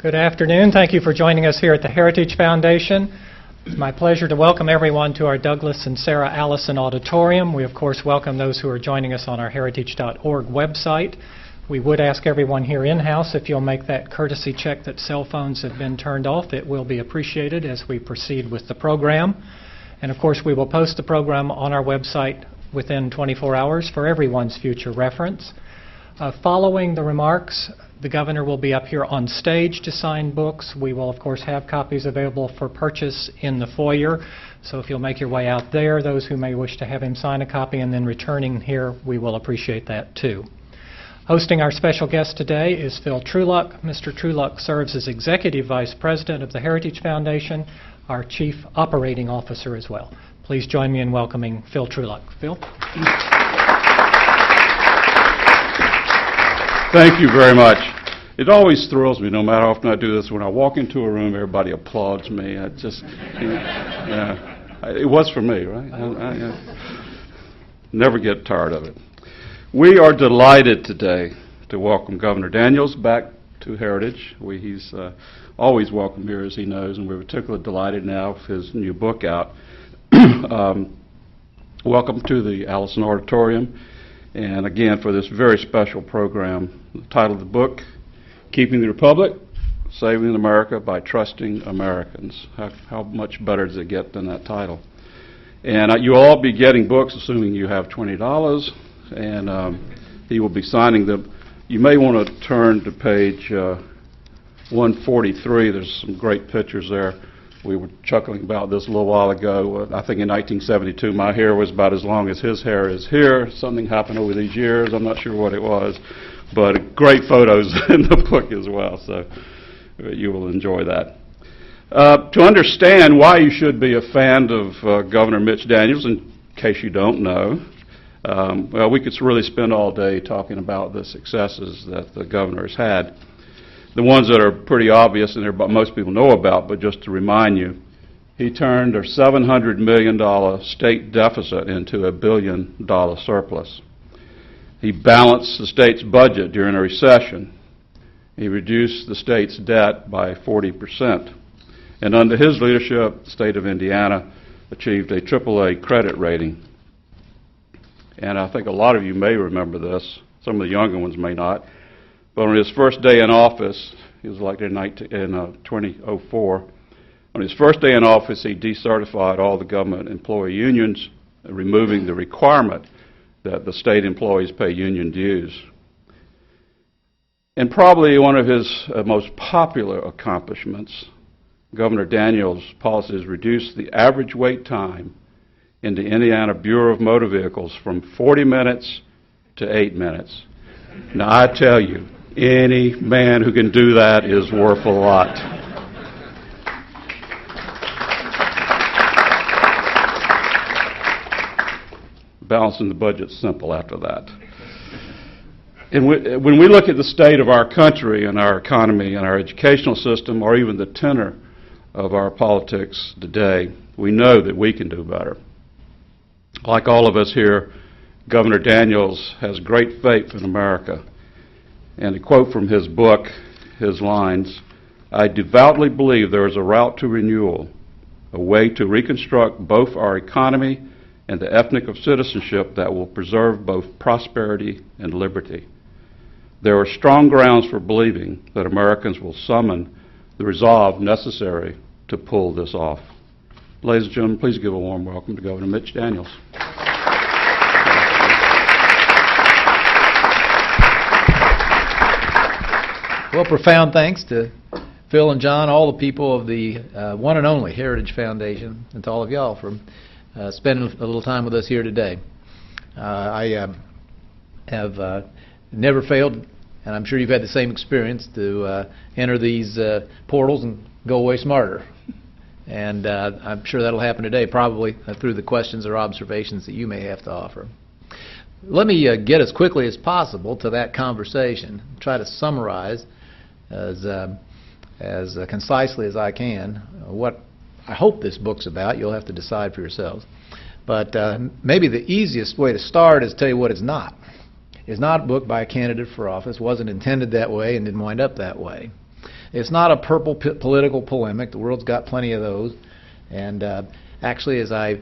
Good afternoon. Thank you for joining us here at the Heritage Foundation. It's my pleasure to welcome everyone to our Douglas and Sarah Allison Auditorium. We, of course, welcome those who are joining us on our heritage.org website. We would ask everyone here in-house if you'll make that courtesy check that cell phones have been turned off. It will be appreciated as we proceed with the program. And, of course, we will post the program on our website within 24 hours for everyone's future reference. Following the remarks, the governor will be up here on stage to sign books. We will, of course, have copies available for purchase in the foyer. So if you'll make your way out there, those who may wish to have him sign a copy and then returning here, we will appreciate that too. Hosting our special guest today is Phil Truluck. Mr. Truluck serves as Executive Vice President of the Heritage Foundation, our Chief Operating Officer as well. Please join me in welcoming Phil Truluck. Phil? Thank you very much. It always thrills me, no matter how often I do this, when I walk into a room, everybody applauds me. It was for me, right? I never get tired of it. We are delighted today to welcome Governor Daniels back to Heritage. He's always welcome here, as he knows, and we're particularly delighted now with his new book out. Welcome to the Allison Auditorium. And again, for this very special program, the title of the book, Keeping the Republic, Saving America by Trusting Americans. How much better does it get than that title? And you'll all be getting books, assuming you have $20, and he will be signing them. You may want to turn to page 143. There's some great pictures there. We were chuckling about this a little while ago. I think in 1972 my hair was about as long as his hair is here. Something happened over these years. I'm not sure what it was. But great photos in the book as well, so you will enjoy that. To understand why you should be a fan of Governor Mitch Daniels, in case you don't know, well, we could really spend all day talking about the successes that the governor has had. The ones that are pretty obvious and most people know about, but just to remind you, he turned a $700 million state deficit into a $1 billion surplus. He balanced the state's budget during a recession. He reduced the state's debt by 40%. And under his leadership, the state of Indiana achieved a AAA credit rating. And I think a lot of you may remember this. Some of the younger ones may not. But on his first day in office, he was elected in 2004. On his first day in office, he decertified all the government employee unions, removing the requirement that the state employees pay union dues. And probably one of his most popular accomplishments, Governor Daniels' policies reduced the average wait time in the Indiana Bureau of Motor Vehicles from 40 minutes to 8 minutes. Now, I tell you, any man who can do that is worth a lot. Balancing the budget's simple after that. And when we look at the state of our country and our economy and our educational system, or even the tenor of our politics today, we know that we can do better. Like all of us here, Governor Daniels has great faith in America. And to quote from his book, his lines, "I devoutly believe there is a route to renewal, a way to reconstruct both our economy and the ethic of citizenship that will preserve both prosperity and liberty. There are strong grounds for believing that Americans will summon the resolve necessary to pull this off." Ladies and gentlemen, please give a warm welcome to Governor Mitch Daniels. Well, profound thanks to Phil and John, all the people of the one and only Heritage Foundation, and to all of y'all for spending a little time with us here today. I have never failed, and I'm sure you've had the same experience, to enter these portals and go away smarter. And I'm sure that'll happen today, probably through the questions or observations that you may have to offer. Let me get as quickly as possible to that conversation, try to summarize as concisely as I can what I hope this book's about. You'll have to decide for yourselves. But maybe the easiest way to start is to tell you what it's not. It's not a book by a candidate for office. Wasn't intended that way and didn't wind up that way. It's not a purple political polemic. The world's got plenty of those. And actually, as I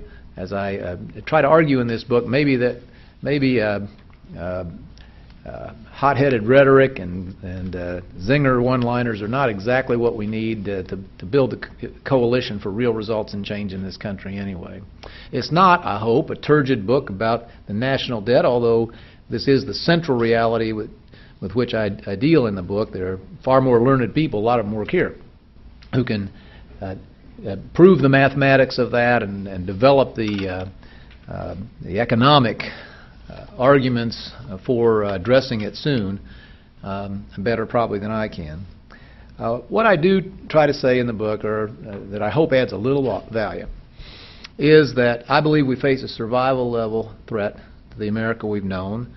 try to argue in this book, maybe hot-headed rhetoric and zinger one-liners are not exactly what we need to build a coalition for real results and change in this country anyway. It's not, I hope, a turgid book about the national debt, although this is the central reality with which I deal in the book. There are far more learned people, a lot of them work here, who can prove the mathematics of that and develop the economic arguments for addressing it soon better probably than I can. What I do try to say in the book, or that I hope adds a little value, is that I believe we face a survival level threat to the America we've known.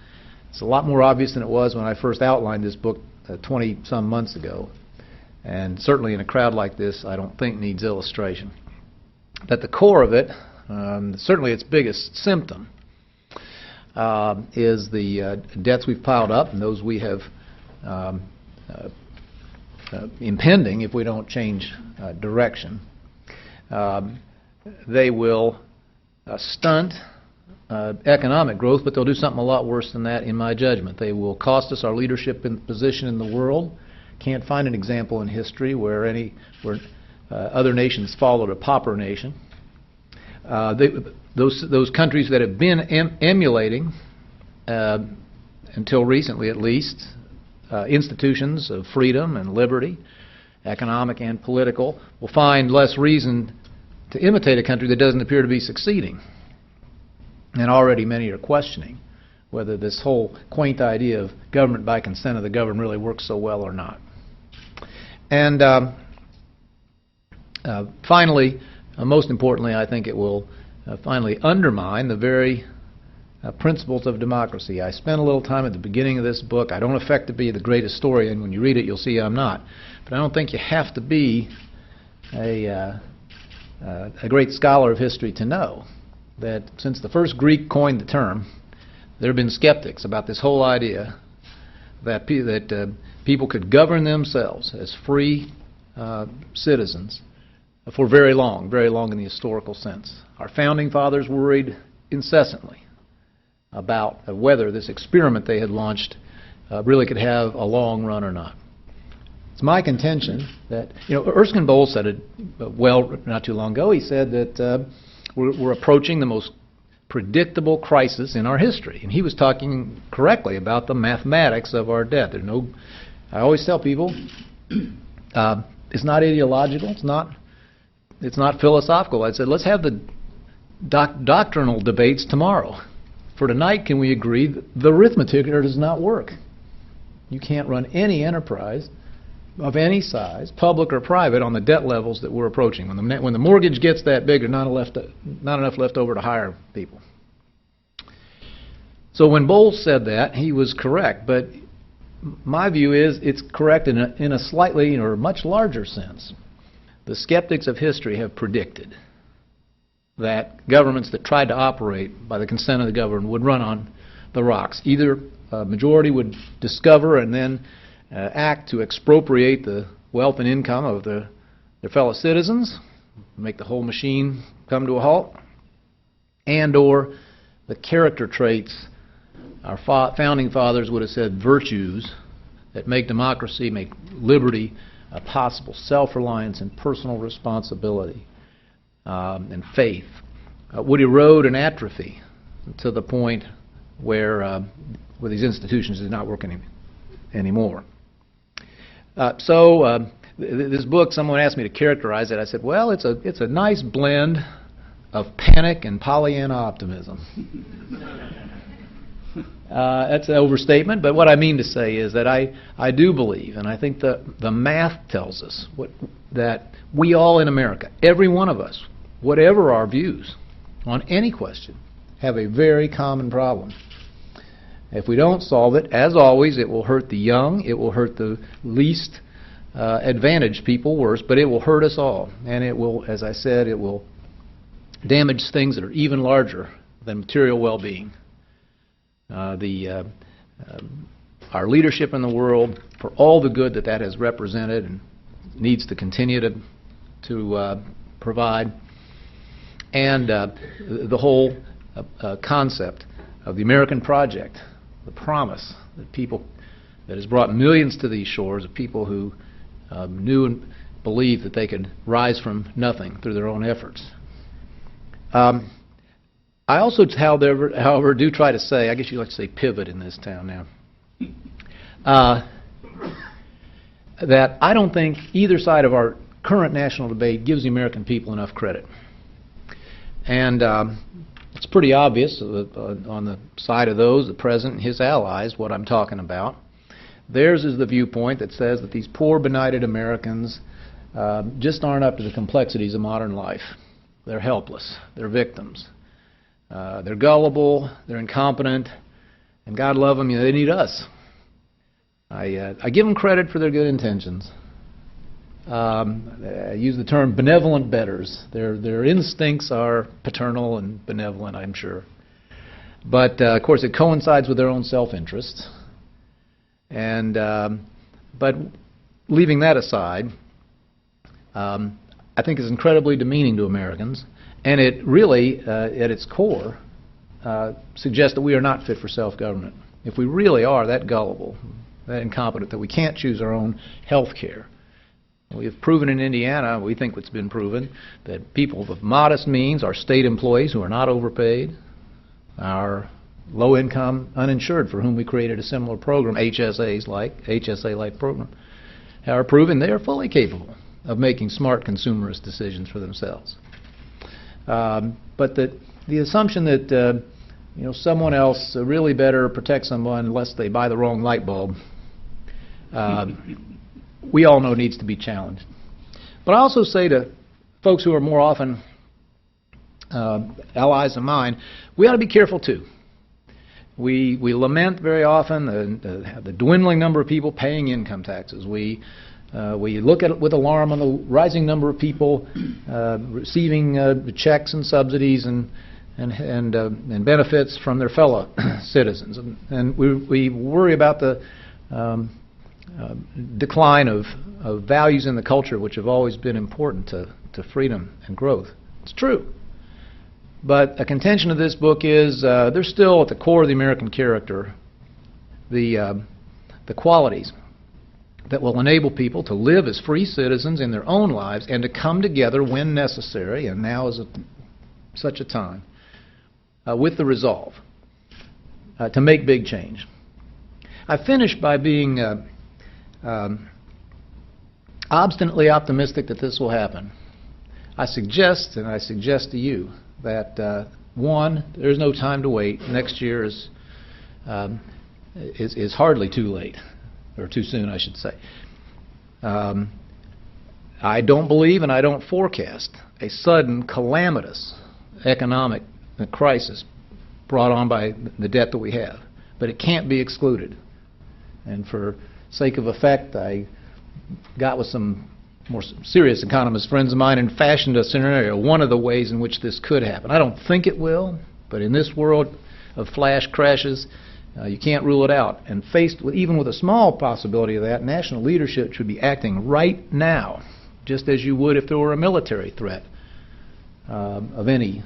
It's a lot more obvious than it was when I first outlined this book 20-some months ago. And certainly in a crowd like this, I don't think needs illustration. At the core of it, certainly its biggest symptom, is the debts we've piled up and those we have impending if we don't change direction. They will stunt economic growth, but they'll do something a lot worse than that in my judgment. They will cost us our leadership position in the world. Can't find an example in history where other nations followed a pauper nation. Those countries that have been emulating, until recently at least, institutions of freedom and liberty, economic and political, will find less reason to imitate a country that doesn't appear to be succeeding. And already many are questioning whether this whole quaint idea of government by consent of the governed really works so well or not. And finally, most importantly, I think it will finally undermine the very principles of democracy. I spent a little time at the beginning of this book. I don't affect to be the great historian. When you read it, you'll see I'm not. But I don't think you have to be a great scholar of history to know that since the first Greek coined the term, there have been skeptics about this whole idea that people could govern themselves as free citizens for very long in the historical sense. Our founding fathers worried incessantly about whether this experiment they had launched really could have a long run or not. It's my contention that, Erskine Bowles said it well not too long ago. He said that we're approaching the most predictable crisis in our history. And he was talking correctly about the mathematics of our debt. I always tell people, it's not ideological, it's not philosophical. I said, let's have the doctrinal debates tomorrow. For tonight, can we agree that the arithmetic does not work? You can't run any enterprise of any size, public or private, on the debt levels that we're approaching. When the mortgage gets that big, there's not enough left over to hire people. So when Bowles said that, he was correct. But my view is it's correct in a slightly or much larger sense. The skeptics of history have predicted that governments that tried to operate by the consent of the governed would run on the rocks. Either a majority would discover and then act to expropriate the wealth and income of their fellow citizens, make the whole machine come to a halt, and or the character traits our founding fathers would have said virtues that make democracy, make liberty possible, self-reliance and personal responsibility and faith, would erode and atrophy to the point where these institutions do not work anymore. This book, someone asked me to characterize it. I said, well, it's a nice blend of panic and Pollyanna optimism. That's an overstatement, but what I mean to say is that I do believe, and I think the math tells us that we all in America, every one of us, whatever our views on any question, have a very common problem. If we don't solve it, as always, it will hurt the young, it will hurt the least advantaged people worse, but it will hurt us all. And it will, as I said, it will damage things that are even larger than material well-being. Our leadership in the world, for all the good that has represented, and needs to continue to provide, and the whole concept of the American project, the promise that has brought millions to these shores of people who knew and believed that they could rise from nothing through their own efforts. I also, however, do try to say, I guess you like to say pivot in this town now, that I don't think either side of our current national debate gives the American people enough credit. And it's pretty obvious on the side of those, the President and his allies, what I'm talking about. Theirs is the viewpoint that says that these poor, benighted Americans just aren't up to the complexities of modern life. They're helpless. They're victims. They're gullible. They're incompetent. And God love them, they need us. I give them credit for their good intentions. I use the term benevolent betters. Their instincts are paternal and benevolent, I'm sure. But, of course, it coincides with their own self-interest. And but leaving that aside, I think it's incredibly demeaning to Americans, and it really, at its core, suggests that we are not fit for self-government. If we really are that gullible, that incompetent, that we can't choose our own health care. We have proven in Indiana, we think it's been proven, that people of modest means, our state employees who are not overpaid, our low-income uninsured for whom we created a similar program, HSA-like program, are proven they are fully capable of making smart consumerist decisions for themselves. But the assumption that someone else really better protect someone lest they buy the wrong light bulb, we all know needs to be challenged. But I also say to folks who are more often allies of mine, we ought to be careful too. We lament very often the dwindling number of people paying income taxes. We look at it with alarm on the rising number of people receiving checks and subsidies and benefits from their fellow citizens, and we worry about the decline of values in the culture which have always been important to freedom and growth. It's true. But a contention of this book is there's still at the core of the American character the qualities that will enable people to live as free citizens in their own lives and to come together when necessary, and now is such a time, with the resolve to make big change. I finish by being obstinately optimistic that this will happen. I suggest to you that one, there's no time to wait. Next year is hardly too late, or too soon, I should say. I don't believe and I don't forecast a sudden calamitous economic crisis brought on by the debt that we have, but it can't be excluded. And for sake of effect, I got with some more serious economist friends of mine and fashioned a scenario, one of the ways in which this could happen. I don't think it will, but in this world of flash crashes, you can't rule it out. And faced with, even with a small possibility of that, national leadership should be acting right now, just as you would if there were a military threat of any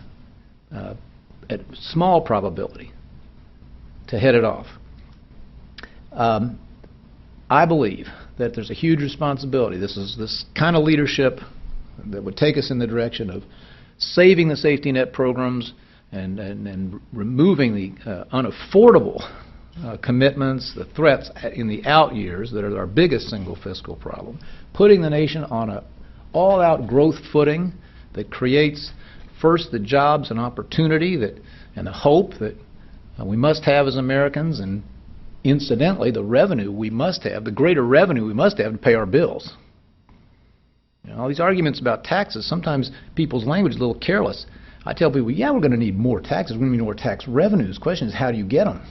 at small probability to head it off. I believe that there's a huge responsibility. This kind of leadership that would take us in the direction of saving the safety net programs and removing the unaffordable commitments, the threats in the out years that are our biggest single fiscal problem, putting the nation on an all-out growth footing that creates first the jobs and opportunity and the hope that we must have as Americans, and incidentally, the revenue we must have, the greater revenue we must have to pay our bills. All these arguments about taxes, sometimes people's language is a little careless. I tell people, yeah, we're going to need more taxes. We're going to need more tax revenues. The question is, how do you get them?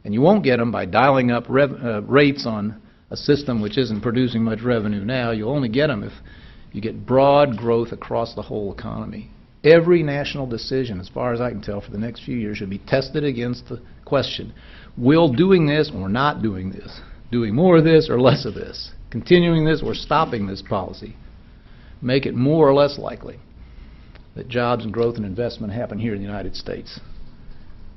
And you won't get them by dialing up rates on a system which isn't producing much revenue now. You'll only get them if you get broad growth across the whole economy. Every national decision, as far as I can tell, for the next few years should be tested against the question, will doing this or not doing this, doing more of this or less of this, continuing this or stopping this policy make it more or less likely that jobs and growth and investment happen here in the United States.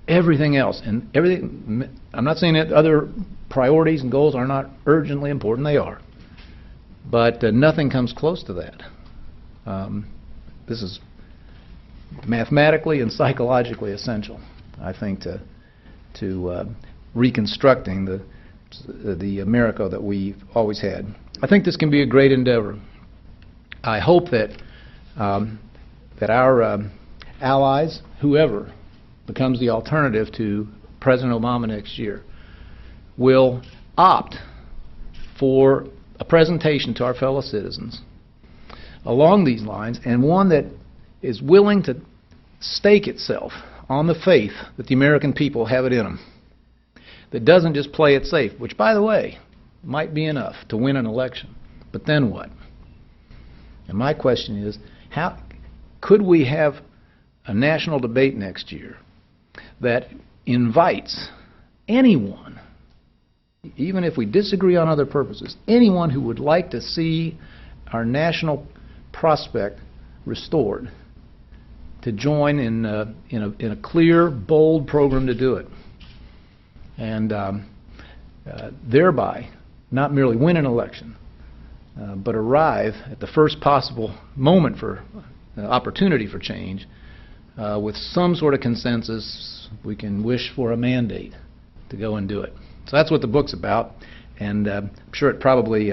Everything else, and everything, I'm not saying that other priorities and goals are not urgently important, they are. But nothing comes close to that. This is mathematically and psychologically essential, I think, to reconstructing the America that we've always had. I think this can be a great endeavor. I hope that that our allies, whoever becomes the alternative to President Obama next year, will opt for a presentation to our fellow citizens along these lines, and one that is willing to stake itself on the faith that the American people have it in them, that doesn't just play it safe, which, by the way, might be enough to win an election. But then what? And my question is, how could we have a national debate next year that invites anyone, even if we disagree on other purposes, anyone who would like to see our national prospect restored, to join in a clear, bold program to do it, and thereby not merely win an election, but arrive at the first possible moment for opportunity for change with some sort of consensus. We can wish for a mandate to go and do it. So that's what the book's about, and I'm sure it probably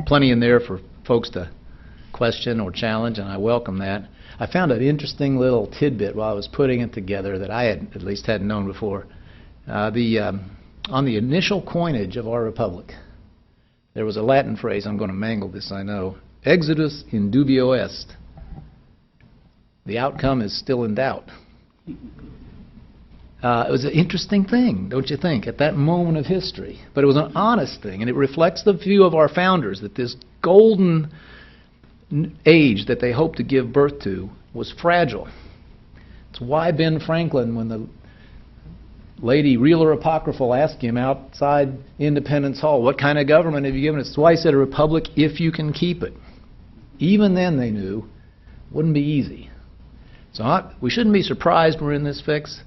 plenty in there for folks to question or challenge, and I welcome that. I found an interesting little tidbit while I was putting it together that I had at least hadn't known before. On the initial coinage of our republic, there was a Latin phrase. I'm going to mangle this, I know. Exitus in dubio est. The outcome is still in doubt. It was an interesting thing, don't you think, at that moment of history? But it was an honest thing, and it reflects the view of our founders that this golden age that they hoped to give birth to was fragile. It's why Ben Franklin, when the lady Reeler Apocryphal asked him outside Independence Hall, what kind of government have you given us? It's why he said a republic if you can keep it. Even then they knew it wouldn't be easy. So we shouldn't be surprised we're in this fix,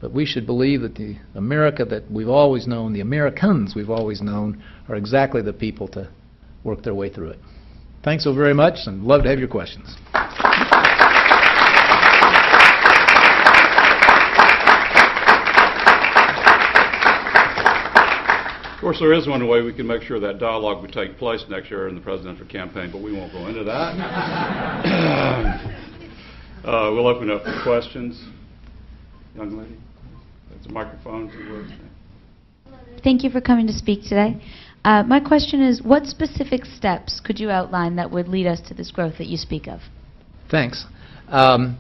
but we should believe that the America that we've always known, the Americans we've always known, are exactly the people to work their way through it. Thanks so very much, and love to have your questions. Of course, there is one way we can make sure that dialogue would take place next year in the presidential campaign, but we won't go into that. We'll open up for questions. Young lady, there's a microphone. Thank you for coming to speak today. My question is, what specific steps could you outline that would lead us to this growth that you speak of? Thanks. I'll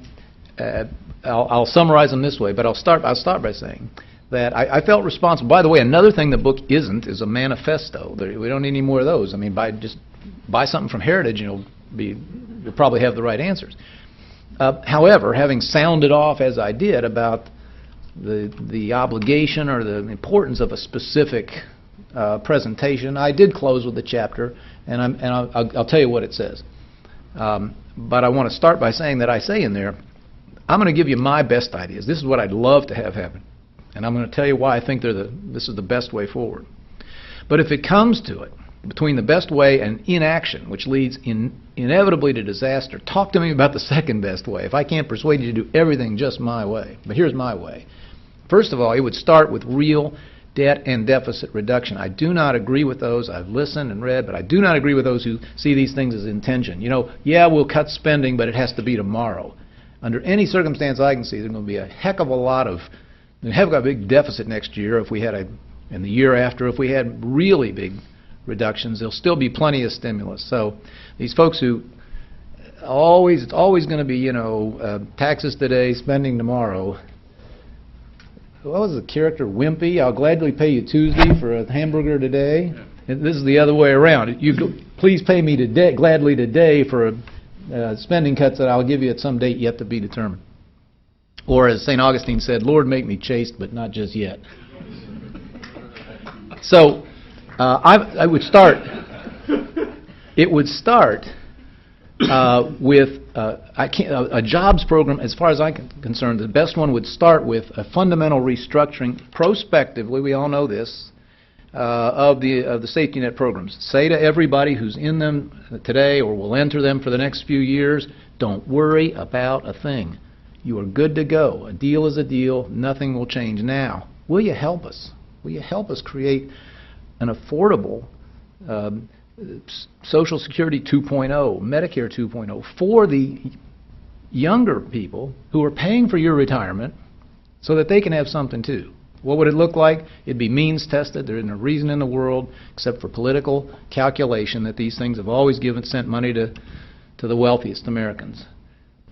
summarize them this way, but I'll start by saying that I felt responsible. By the way, another thing the book isn't is a manifesto. We don't need any more of those. I mean, just buy something from Heritage and you'll probably have the right answers. However, having sounded off as I did about the obligation or the importance of a specific presentation, I did close with a chapter, and I'll tell you what it says. But I want to start by saying that I say in there, I'm going to give you my best ideas. This is what I'd love to have happen, and I'm going to tell you why I think this is the best way forward. But if it comes to it, between the best way and inaction, which leads inevitably to disaster, talk to me about the second best way. If I can't persuade you to do everything just my way. But here's my way. First of all, it would start with real debt and deficit reduction. I do not agree with those. I've listened and read, but I do not agree with those who see these things as intention. Yeah, we'll cut spending, but it has to be tomorrow. Under any circumstance I can see, there's going to be a heck of a big deficit next year and the year after. If we had really big reductions, there'll still be plenty of stimulus. So these folks who it's always going to be, taxes today, spending tomorrow. What was the character? Wimpy. I'll gladly pay you Tuesday for a hamburger today. And this is the other way around. Please pay me gladly today for spending cuts that I'll give you at some date yet to be determined. Or as St. Augustine said, Lord, make me chaste, but not just yet. So I would start. It would start with a jobs program. As far as I'm concerned, the best one would start with a fundamental restructuring, prospectively. We all know this. Of the safety net programs. Say to everybody who's in them today or will enter them for the next few years, don't worry about a thing. You are good to go. A deal is a deal. Nothing will change now. Will you help us? Will you help us create an affordable Social Security 2.0, Medicare 2.0 for the younger people who are paying for your retirement so that they can have something too? What would it look like? It'd be means tested. There isn't a reason in the world, except for political calculation, that these things have always sent money to the wealthiest Americans.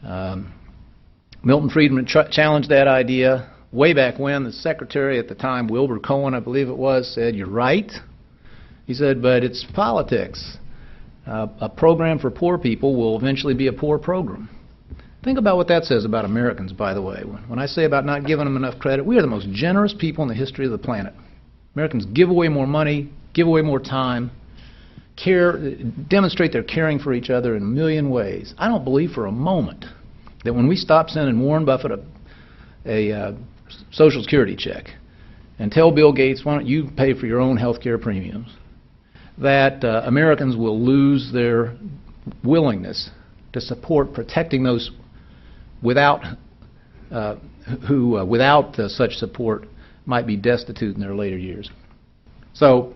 Milton Friedman challenged that idea way back when. The secretary at the time, Wilbur Cohen, I believe it was, said, "You're right." He said, "But it's politics. A program for poor people will eventually be a poor program." Think about what that says about Americans, by the way. When I say about not giving them enough credit, we are the most generous people in the history of the planet. Americans give away more money, give away more time, demonstrate they're caring for each other in a million ways. I don't believe for a moment that when we stop sending Warren Buffett a Social Security check and tell Bill Gates, "Why don't you pay for your own health care premiums," that Americans will lose their willingness to support protecting those without such support might be destitute in their later years. So,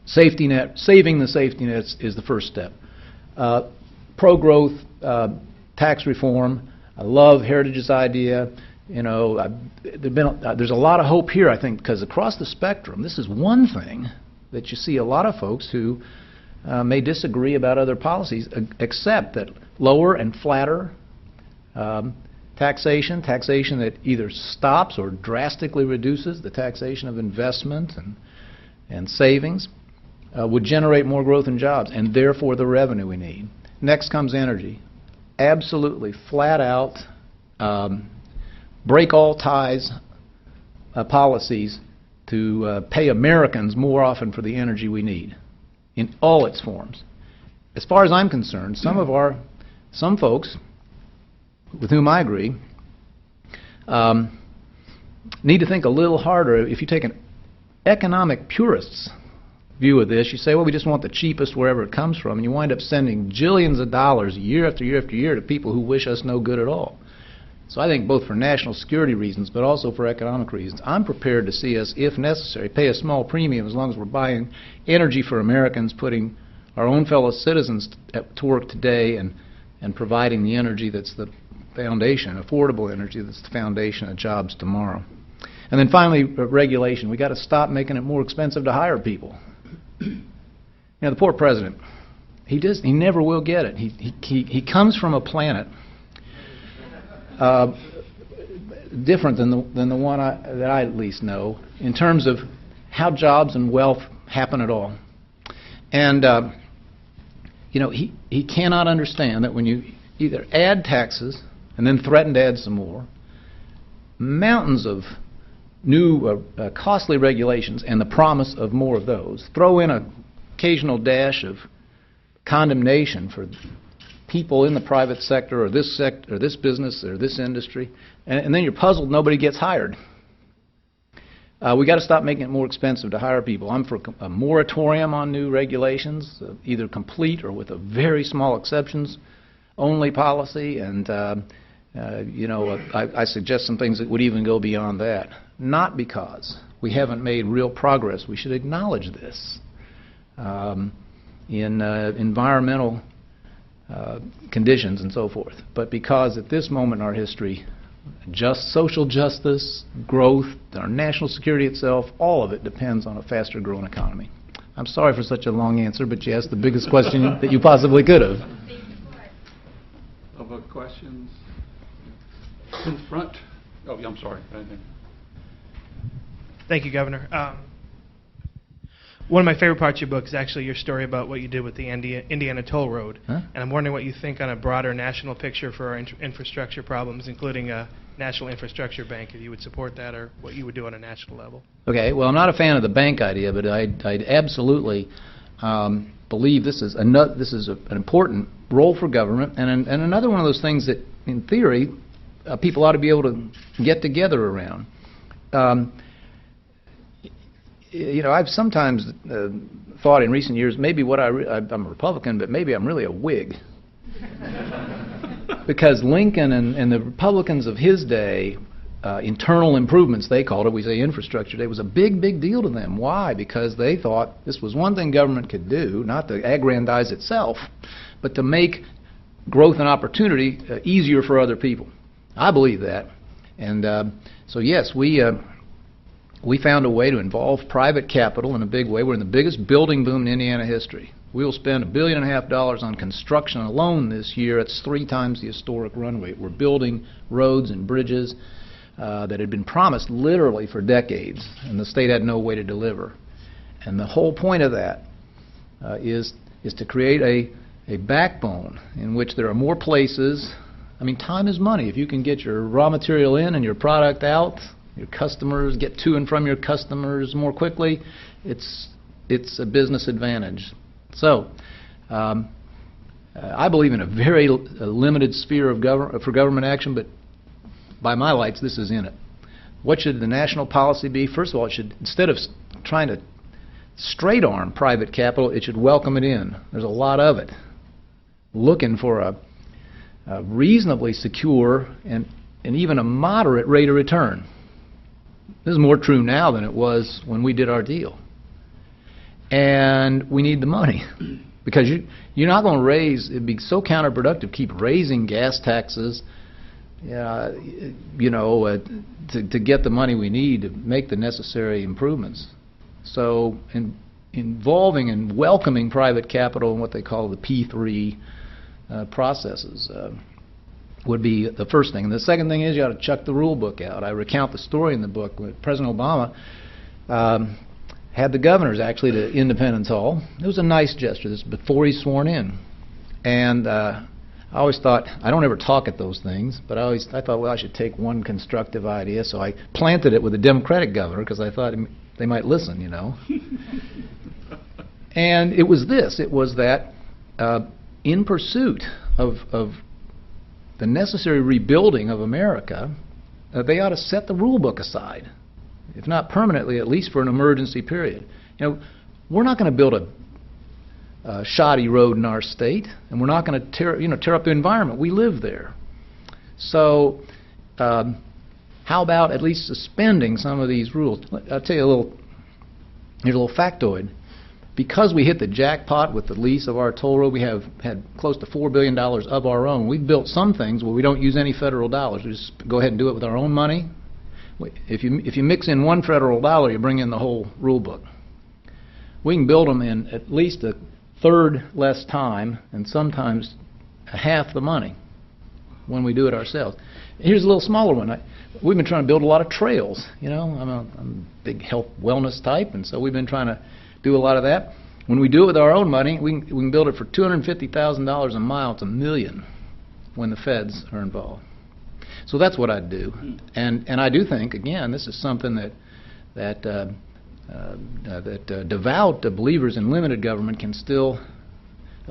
saving the safety nets is the first step. Pro-growth tax reform. I love Heritage's idea. You know, there's a lot of hope here, I think, because across the spectrum, this is one thing that you see a lot of folks who may disagree about other policies, except that lower and flatter taxation that either stops or drastically reduces the taxation of investment and savings, would generate more growth and jobs, and therefore the revenue we need. Next comes energy. Absolutely flat out break all ties policies to pay Americans more often for the energy we need in all its forms. As far as I'm concerned, some folks with whom I agree need to think a little harder. If you take an economic purist's view of this, you say, well, we just want the cheapest wherever it comes from, and you wind up sending jillions of dollars year after year after year to people who wish us no good at all. So I think both for national security reasons, but also for economic reasons, I'm prepared to see us, if necessary, pay a small premium as long as we're buying energy for Americans, putting our own fellow citizens to work today, and providing the energy that's the foundation, affordable energy that's the foundation of jobs tomorrow. And then finally, regulation. We've got to stop making it more expensive to hire people. You know, the poor president, he never will get it. He comes from a planet different than the one that I at least know in terms of how jobs and wealth happen at all. And you know, he cannot understand that when you either add taxes and then threaten to add some more, mountains of new costly regulations and the promise of more of those, throw in an occasional dash of condemnation for people in the private sector or this business or this industry, and then you're puzzled nobody gets hired. We got to stop making it more expensive to hire people. I'm for a moratorium on new regulations, either complete or with a very small exceptions only policy, and you know, I suggest some things that would even go beyond that. Not because we haven't made real progress. We should acknowledge this in environmental conditions and so forth, but because at this moment in our history, just social justice, growth, our national security itself, all of it depends on a faster growing economy. I'm sorry for such a long answer, but you asked the biggest question that you possibly could have. Other questions? In front. Oh, yeah, I'm sorry. Thank you, Governor. One of my favorite parts of your book is actually your story about what you did with the Indiana Toll Road. Huh? And I'm wondering what you think on a broader national picture for our infrastructure problems, including a national infrastructure bank, if you would support that, or what you would do on a national level. Okay, well, I'm not a fan of the bank idea, but I'd absolutely believe this is an important role for government, and another one of those things that, in theory, people ought to be able to get together around. I've sometimes thought in recent years, maybe I'm a Republican, but maybe I'm really a Whig. Because Lincoln and the Republicans of his day, internal improvements, they called it, we say infrastructure today, was a big, big deal to them. Why? Because they thought this was one thing government could do, not to aggrandize itself, but to make growth and opportunity easier for other people. I believe that. And so yes, we found a way to involve private capital in a big way. We're in the biggest building boom in Indiana history. We will spend $1.5 billion on construction alone this year. It's 3 times the historic run rate. We're building roads and bridges that had been promised literally for decades, and the state had no way to deliver. And the whole point of that is to create a backbone in which there are more places. I mean, time is money. If you can get your raw material in and your product out, your customers get to and from your customers more quickly, it's a business advantage. So, I believe in a very limited sphere of for government action, but by my lights, this is in it. What should the national policy be? First of all, it should, instead of trying to straight-arm private capital, it should welcome it in. There's a lot of it. Looking for a reasonably secure and even a moderate rate of return. This is more true now than it was when we did our deal. And we need the money because you're not going to raise, it'd be so counterproductive, keep raising gas taxes, to get the money we need to make the necessary improvements. So involving and welcoming private capital in what they call the P3 processes would be the first thing. And the second thing is you ought to chuck the rule book out. I recount the story in the book when President Obama had the governors actually to Independence Hall. It was a nice gesture. This was before he's sworn in. And I always thought, I don't ever talk at those things, but I thought, well, I should take one constructive idea. So I planted it with a Democratic governor because I thought they might listen, And it was this. It was that in pursuit of the necessary rebuilding of America, they ought to set the rule book aside. If not permanently, at least for an emergency period. We're not going to build a shoddy road in our state, and we're not going to tear up the environment. We live there. So, how about at least suspending some of these rules? I'll tell you here's a little factoid. Because we hit the jackpot with the lease of our toll road, we have had close to $4 billion of our own. We've built some things where we don't use any federal dollars. We just go ahead and do it with our own money. If you mix in one federal dollar, you bring in the whole rule book. We can build them in at least a third less time and sometimes half the money when we do it ourselves. Here's a little smaller one. We've been trying to build a lot of trails. I'm a big health wellness type, and so we've been trying to do a lot of that. When we do it with our own money, we can build it for $250,000 a mile. It's $1 million when the feds are involved. So that's what I'd do. And I do think, again, this is something that devout believers in limited government can still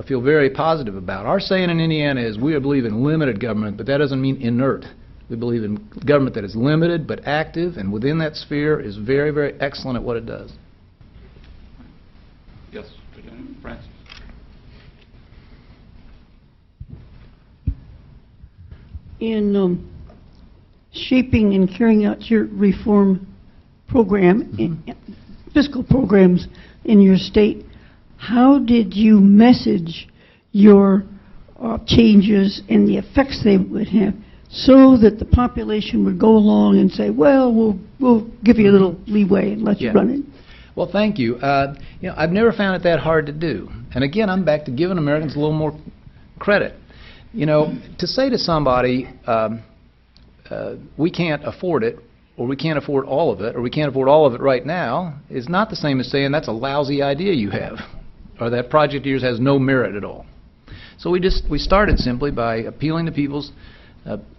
feel very positive about. Our saying in Indiana is we believe in limited government, but that doesn't mean inert. We believe in government that is limited but active, and within that sphere is very, very excellent at what it does. Yes, Francis. In shaping and carrying out your reform program, fiscal programs in your state, how did you message your changes and the effects they would have so that the population would go along and say, well, we'll give you a little leeway and let you run it? Well, thank you. I've never found it that hard to do. And again, I'm back to giving Americans a little more credit. To say to somebody, we can't afford it, or we can't afford all of it, or we can't afford all of it right now, is not the same as saying that's a lousy idea you have, or that project of yours has no merit at all. So we started simply by appealing to people's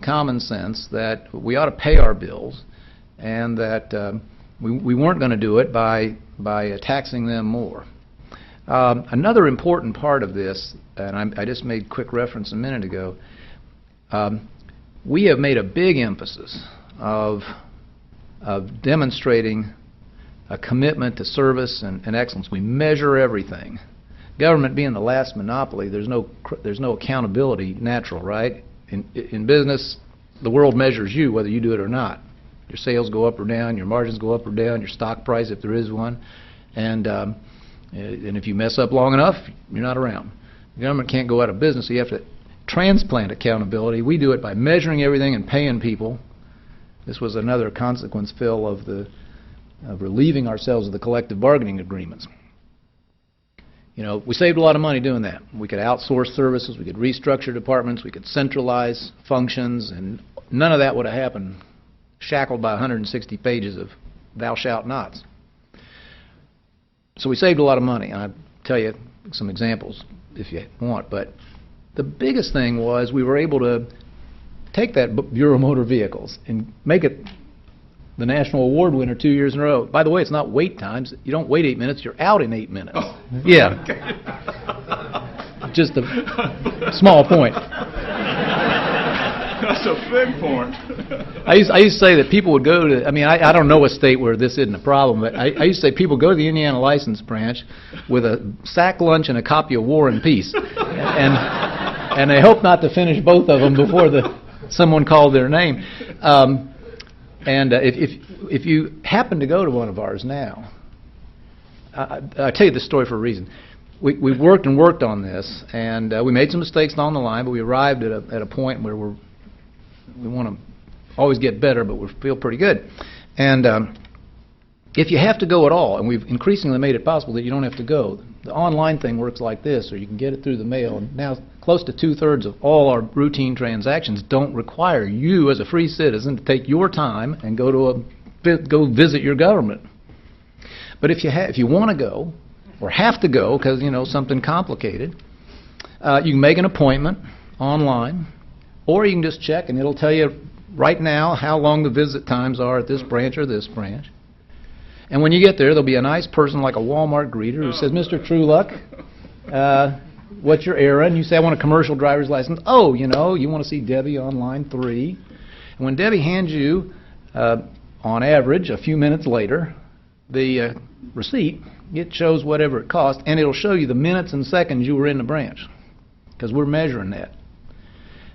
common sense that we ought to pay our bills, and that we weren't going to do it by taxing them more. Another important part of this, and I just made quick reference a minute ago, we have made a big emphasis of demonstrating a commitment to service and excellence. We measure everything. Government being the last monopoly, there's no accountability natural, right? In business, the world measures you whether you do it or not. Your sales go up or down, your margins go up or down, your stock price if there is one, and if you mess up long enough, you're not around. The government can't go out of business, so you have to transplant accountability. We do it by measuring everything and paying people. This was another consequence, Phil, of relieving ourselves of the collective bargaining agreements. You know, we saved a lot of money doing that. We could outsource services, we could restructure departments, we could centralize functions, and none of that would have happened shackled by 160 pages of thou shalt nots. So we saved a lot of money, and I'll tell you some examples if you want, but the biggest thing was we were able to take that Bureau of Motor Vehicles and make it the national award winner 2 years in a row. By the way, it's not wait times. You don't wait 8 minutes, you're out in 8 minutes. Oh. Yeah. Just a small point. That's a big point. I used to say that people would go to, I don't know a state where this isn't a problem, but I used to say people go to the Indiana license branch with a sack lunch and a copy of War and Peace. And they hope not to finish both of them before someone called their name. If you happen to go to one of ours now, I'll tell you this story for a reason. We worked and worked on this, and we made some mistakes along the line, but we arrived at a point where we want to always get better, but we feel pretty good. And if you have to go at all, and we've increasingly made it possible that you don't have to go, the online thing works like this, or you can get it through the mail. And now close to 2/3 of all our routine transactions don't require you as a free citizen to take your time and go visit your government. But if you want to go, or have to go because something complicated, you can make an appointment online, or you can just check and it'll tell you right now how long the visit times are at this branch or this branch. And when you get there, there'll be a nice person like a Walmart greeter who says, "Mr. Truluck, what's your errand?" You say, "I want a commercial driver's license." "Oh, you want to see Debbie on line 3. And when Debbie hands you, on average, a few minutes later, the receipt, it shows whatever it cost, and it'll show you the minutes and seconds you were in the branch, because we're measuring that.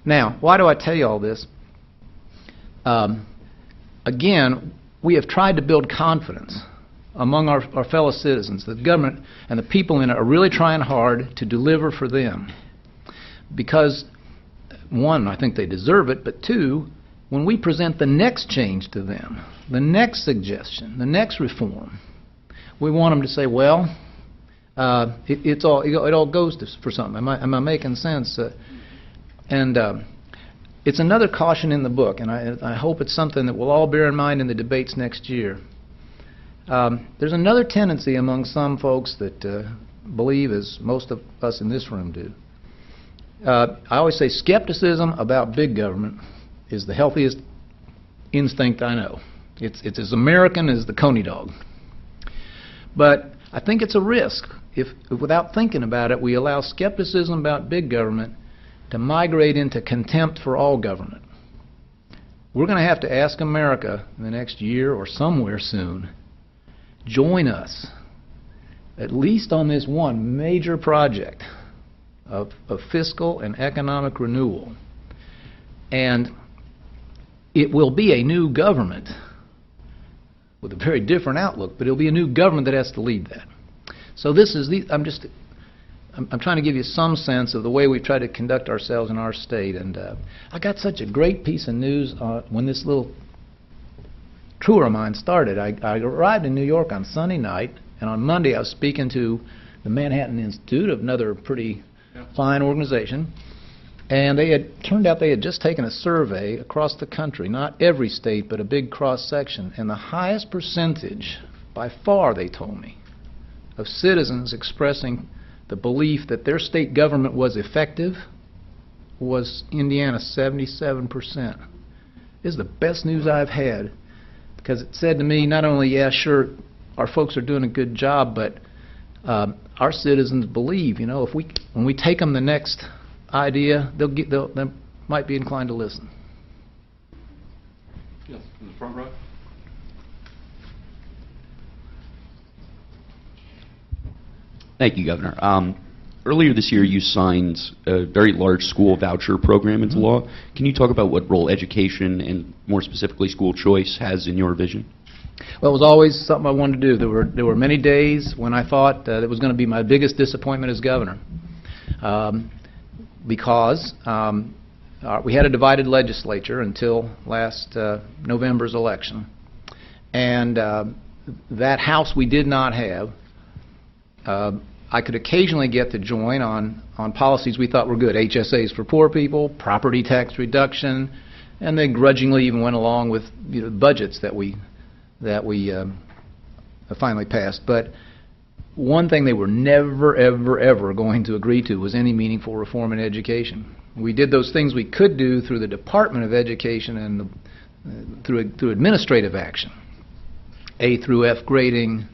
Now, why do I tell you all this? Again, we have tried to build confidence among our fellow citizens. The government and the people in it are really trying hard to deliver for them. Because, one, I think they deserve it, but two, when we present the next change to them, the next suggestion, the next reform, we want them to say, well, it all goes for something. Am I making sense? It's another caution in the book, and I hope it's something that we'll all bear in mind in the debates next year. There's another tendency among some folks that believe, as most of us in this room do. I always say skepticism about big government is the healthiest instinct I know. It's as American as the coney dog. But I think it's a risk if without thinking about it, we allow skepticism about big government to migrate into contempt for all government. We're going to have to ask America in the next year or somewhere soon, join us, at least on this one major project of fiscal and economic renewal. And it will be a new government with a very different outlook, but it'll be a new government that has to lead that. So this is I'm trying to give you some sense of the way we've tried to conduct ourselves in our state. And I got such a great piece of news when this little tour of mine started. I arrived in New York on Sunday night, and on Monday I was speaking to the Manhattan Institute, another pretty fine organization. And turned out they had just taken a survey across the country, not every state, but a big cross-section, and the highest percentage, by far, they told me, of citizens expressing the belief that their state government was effective was Indiana, 77%. This is the best news I've had, because it said to me, not only, yeah, sure, our folks are doing a good job, but our citizens believe, when we take them the next idea, they might be inclined to listen. Yes, in the front row. Thank you, Governor. Earlier this year, you signed a very large school voucher program into law. Can you talk about what role education, and more specifically school choice, has in your vision? Well, it was always something I wanted to do. There were many days when I thought it was going to be my biggest disappointment as governor, because we had a divided legislature until last November's election, and that House we did not have. I could occasionally get to join on policies we thought were good, HSAs for poor people, property tax reduction, and they grudgingly even went along with budgets that we finally passed. But one thing they were never, ever, ever going to agree to was any meaningful reform in education. We did those things we could do through the Department of Education and through administrative action, A through F grading.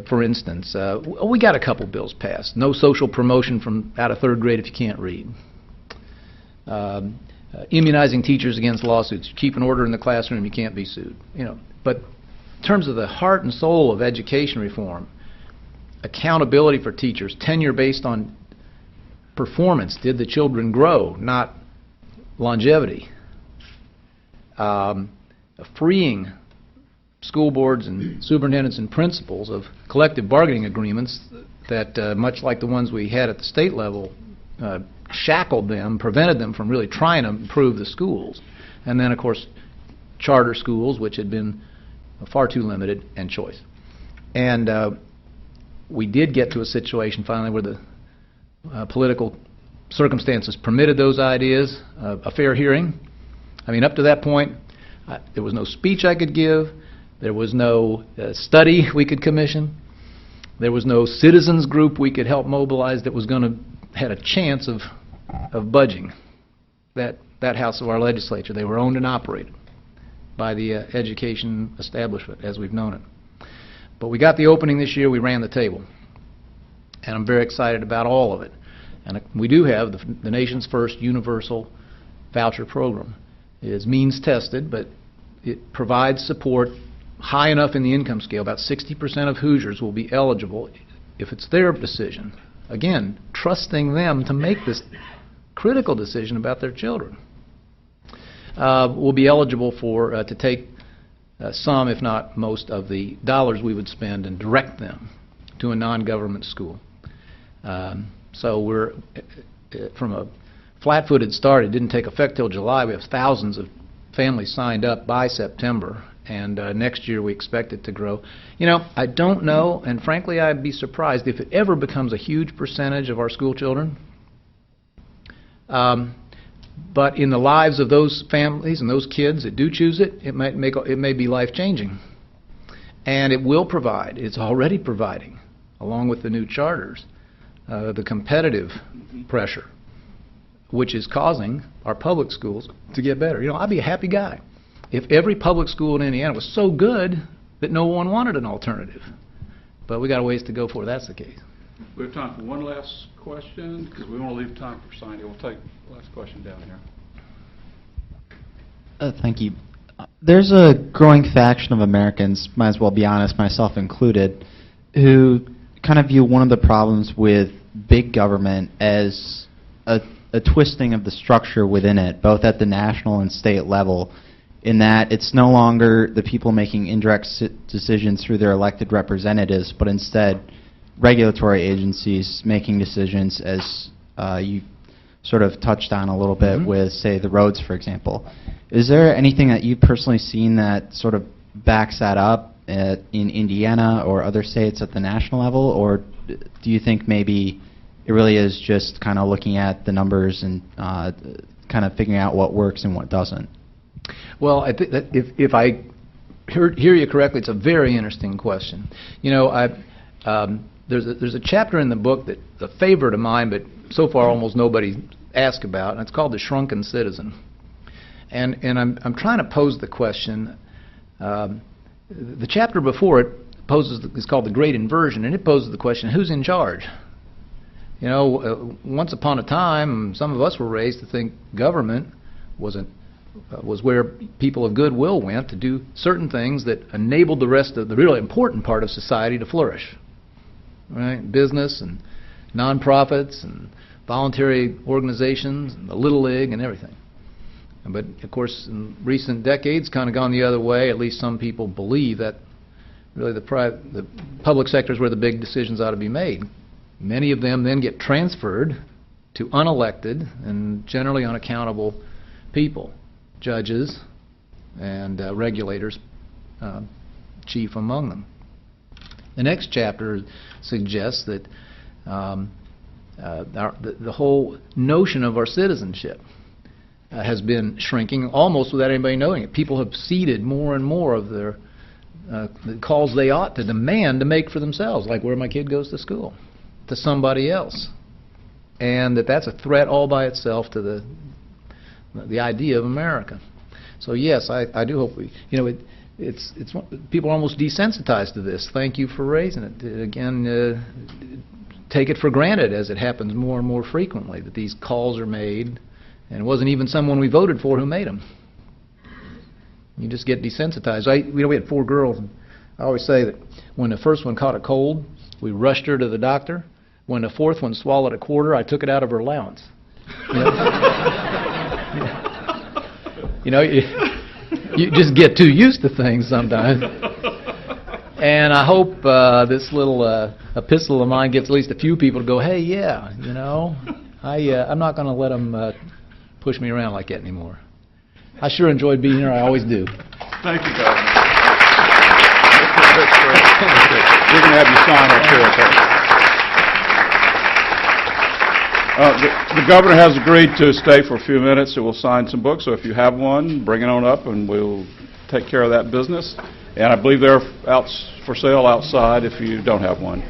For instance, we got a couple bills passed. No social promotion from out of third grade if you can't read. Immunizing teachers against lawsuits. Keep an order in the classroom, you can't be sued. But in terms of the heart and soul of education reform, accountability for teachers, tenure based on performance. Did the children grow, not longevity? Freeing school boards and superintendents and principals of collective bargaining agreements that, much like the ones we had at the state level, shackled them, prevented them from really trying to improve the schools. And then, of course, charter schools, which had been far too limited, and choice. And we did get to a situation finally where the political circumstances permitted those ideas, a fair hearing. I mean, up to that point, there was no speech I could give. There was no study we could commission. There was no citizens group we could help mobilize that was going to had a chance of budging that house of our legislature. They were owned and operated by the education establishment as we've known it. But we got the opening this year. We ran the table, and I'm very excited about all of it. And we do have the nation's first universal voucher program. It is means tested, but it provides support high enough in the income scale. About 60% of Hoosiers will be eligible if it's their decision. Again, trusting them to make this critical decision about their children. Will be eligible to take some, if not most, of the dollars we would spend and direct them to a non-government school. So we're from a flat-footed start. It didn't take effect till July. We have thousands of families signed up by September. And next year we expect it to grow. I don't know, and frankly I'd be surprised if it ever becomes a huge percentage of our school children. But in the lives of those families and those kids that do choose it, it may be life-changing. And it will provide, it's already providing, along with the new charters, the competitive pressure, which is causing our public schools to get better. I'd be a happy guy if every public school in Indiana was so good that no one wanted an alternative. But we got a ways to go before that's the case. We have time for one last question, because we want to leave time for Sandy. We'll take the last question down here. Thank you. There's a growing faction of Americans, might as well be honest, myself included, who kind of view one of the problems with big government as a twisting of the structure within it, both at the national and state level, in that it's no longer the people making indirect decisions through their elected representatives, but instead regulatory agencies making decisions, as you sort of touched on a little bit with, say, the roads, for example. Is there anything that you've personally seen that sort of backs that up in Indiana or other states at the national level, or do you think maybe it really is just kind of looking at the numbers and kind of figuring out what works and what doesn't. Well, I think that if I hear you correctly, it's a very interesting question. You know, there's a chapter in the book that's a favorite of mine, but so far almost nobody asked about, and it's called The Shrunken Citizen. And I'm trying to pose the question. The chapter before it is called The Great Inversion, and it poses the question: who's in charge? You know, once upon a time, some of us were raised to think government was where people of goodwill went to do certain things that enabled the rest of the really important part of society to flourish. Right? Business and nonprofits and voluntary organizations and the Little League and everything. But, of course, in recent decades, kind of gone the other way. At least some people believe that really the public sector is where the big decisions ought to be made. Many of them then get transferred to unelected and generally unaccountable people, judges and regulators, chief among them. The next chapter suggests that the whole notion of our citizenship has been shrinking almost without anybody knowing it. People have ceded more and more of their the calls they ought to demand to make for themselves, like where my kid goes to school, to somebody else. And that's a threat all by itself to the idea of America. So yes, I do hope we, you know, it's people are almost desensitized to this. Thank you for raising it. Again, take it for granted as it happens more and more frequently that these calls are made, and it wasn't even someone we voted for who made them. You just get desensitized. We had 4 girls, and I always say that when the first one caught a cold, we rushed her to the doctor. When the 4th one swallowed a quarter, I took it out of her allowance. You know, you just get too used to things sometimes. And I hope this little epistle of mine gets at least a few people to go, hey, yeah, you know, I'm not going to let them push me around like that anymore. I sure enjoyed being here. I always do. Thank you, Governor. We're going to have you sign up here. The governor has agreed to stay for a few minutes, so we'll sign some books. So if you have one, bring it on up, and we'll take care of that business. And I believe they're out for sale outside if you don't have one.